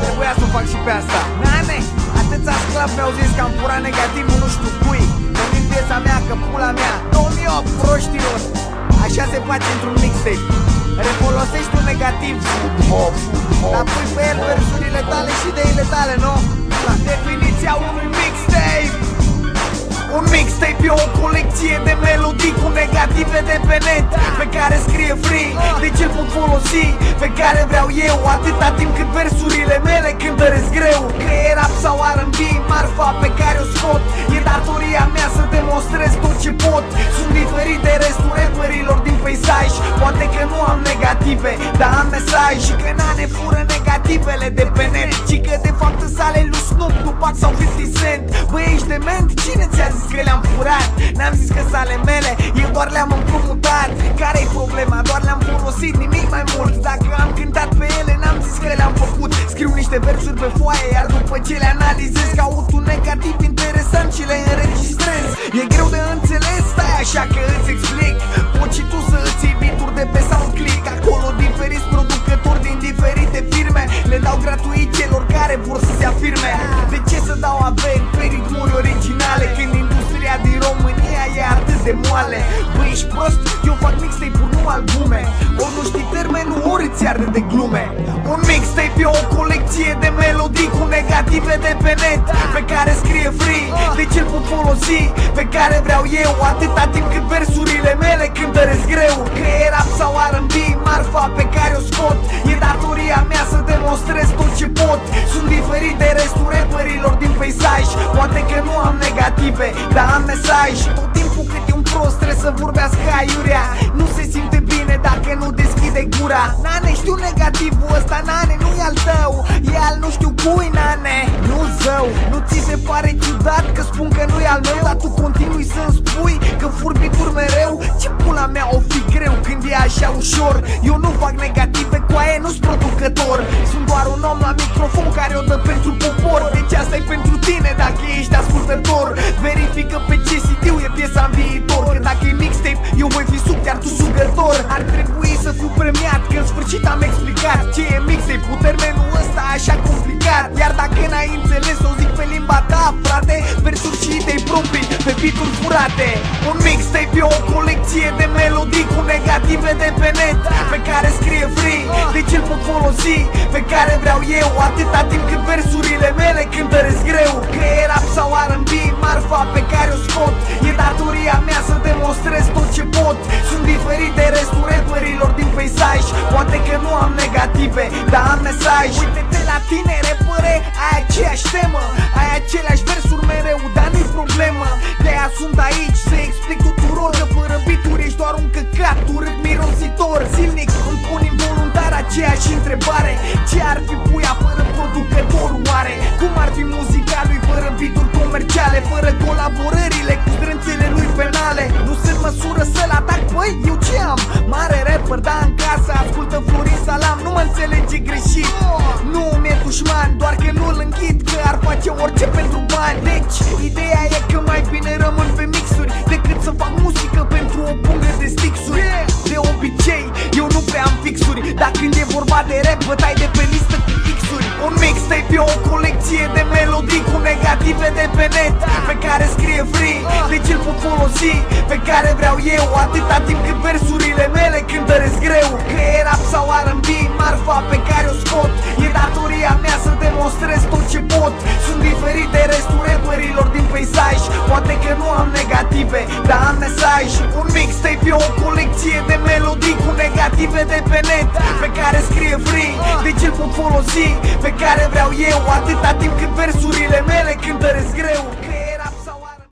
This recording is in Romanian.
Trebuia să o fac și pe asta. Nane, atâția sclavi mi-au zis că am furat negativul nu știu cui. Venind piesa mea, că pula mea 2008, proștilor. Așa se face într-un mixtape. Refolosești un negativ, dar pui pe el versurile tale și ideile tale, nu? La definiția unui mixtape. Un mixtape e o colecție de melodii cu negative de pe net, pe care scrie free, deci îl pot folosi pe care vreau eu, atâta timp cât versurile mele cântăresc greu. Că e rap sau R&B, marfa pe care o scot, e datoria mea să demonstrez tot ce pot. Sunt diferit de restul rapperilor din peisaj. Poate că nu am negative, dar am mesaj. Și că n-a fură negativele de pe net, ci că de fapt în sale lui Snoop, Tupac sau 50 Cent. Băi, ești dement? Cine ți-a zis că le-am furat? N-am zis că sale mele, eu doar le-am împrumutat. Care-i problema? Doar le-am folosit, nimic mai mult. Dacă am cântat pe ele, n-am zis că le-am făcut. Scriu niște versuri pe foaie, iar după ce le analizez, caut un negativ interesant și le înregistrez. E greu de înțeles, stai așa că îți explic. Poți și tu să îți iei beat-uri de pe SoundClick. Acolo diferiți producători din diferite firme le dau gratuit celor care vor să se afirme. De ce să dau averi pe ritmuri originale când industria din România e atât de moale? Băi, ești prost? Eu fac mixtape-uri, nu albume. Ori nu știi termenul, ori îți arde de glume. Un mixtape e o colecție de melodii cu negative de pe net, pe care scrie free, deci îl pot folosi pe care vreau eu, atâta timp cât versurile mele cântăresc greu. Că e rap sau R&B, marfa pe care o scot, e datoria mea să demonstrez tot ce pot. Sunt diferit de restul rapperilor din peisaj. Poate că nu am negative, dar am mesaj. Tot timpul cât e un prost trebuie să vorbească aiurea. Nu se simte bine dacă nu deschide gura. Nane, știu negativul ăsta, Nane, nu-i al tău, e al nu știu cui, Nane, nu zău. Nu ți se pare ciudat că spun că nu-i al meu, dar tu continui să-mi spui că furbituri mereu? Ce pula mea o fi greu când e așa ușor? Eu nu fac negative, cu aia nu-s producător. Sunt doar un om la microfon care o dă pentru popor. Deci asta e pentru tine dacă ești ascultător. Verifică pe ce CD-ul e piesa în viitor. Că dacă e mixtape, eu voi fi sub, iar tu sugător. Ar trebui să fiu premiat, că în sfârșit am explicat ce e mixtape cu termenul ăsta așa complicat. Iar dacă n-ai înțeles, o zic pe limba ta, frate. Versuri și idei proprii pe beat-uri furate. Un mixtape e o colecție de melodii cu negative de pe net, pe care scrie free, deci îl pot folosi pe care vreau eu, atâta timp cât versurile mele cântăresc greu. Că e rap sau R&B, marfa pe care o scot, e datoria mea să demonstrez tot ce pot. Sunt diferit de restul rapperilor din peisaj. Poate că nu am negative, dar am mesaj. Uite-te la tine, repere, ai aceeași temă, ai aceleași versuri mereu, dar nu-i problemă. De-aia sunt aici să explic tuturor că fără beat-uri ești doar un căcat urât mirositor. Zilnic îmi pun involuntar aceeași întrebare: ce ar fi puia fără producător oare? Cum ar fi muzica lui fără beat-uri comerciale, fără colaborările cu strânțele lui penale? Nu sunt măsură să-l atac, băi, eu ce am? Mare rapper, da, în casă ascultă Florin Salam, nu mă înțelege greșit. Nu mi-e dușman, doar că nu-l înghit, că ar face orice pentru bani. Deci, ideea e că mai bine rămân pe mixuri decât să fac muzică pentru o pungă de stixuri. De obicei, eu nu prea am fixuri, dar când e vorba de rap, bătai de pe listă cu X-uri. Un mixtape e o colecție de melodii cu negative de pe net, pe care scrie free, deci îl pot folosi pe care vreau eu, atâta timp cât versurile mele cântăresc greu. Că e rap sau R&B, marfa pe care o scot, e datoria mea să demonstrez tot ce pot. Sunt diferit de restul rapperilor din peisaj. Poate că nu am negative, dar am mesaj. Un mixtape e o colecție de melodii cu negative de pe net, pe care scrie free, deci îl pot folosi pe care vreau eu, atâta timp cât versurile mele cântăresc greu.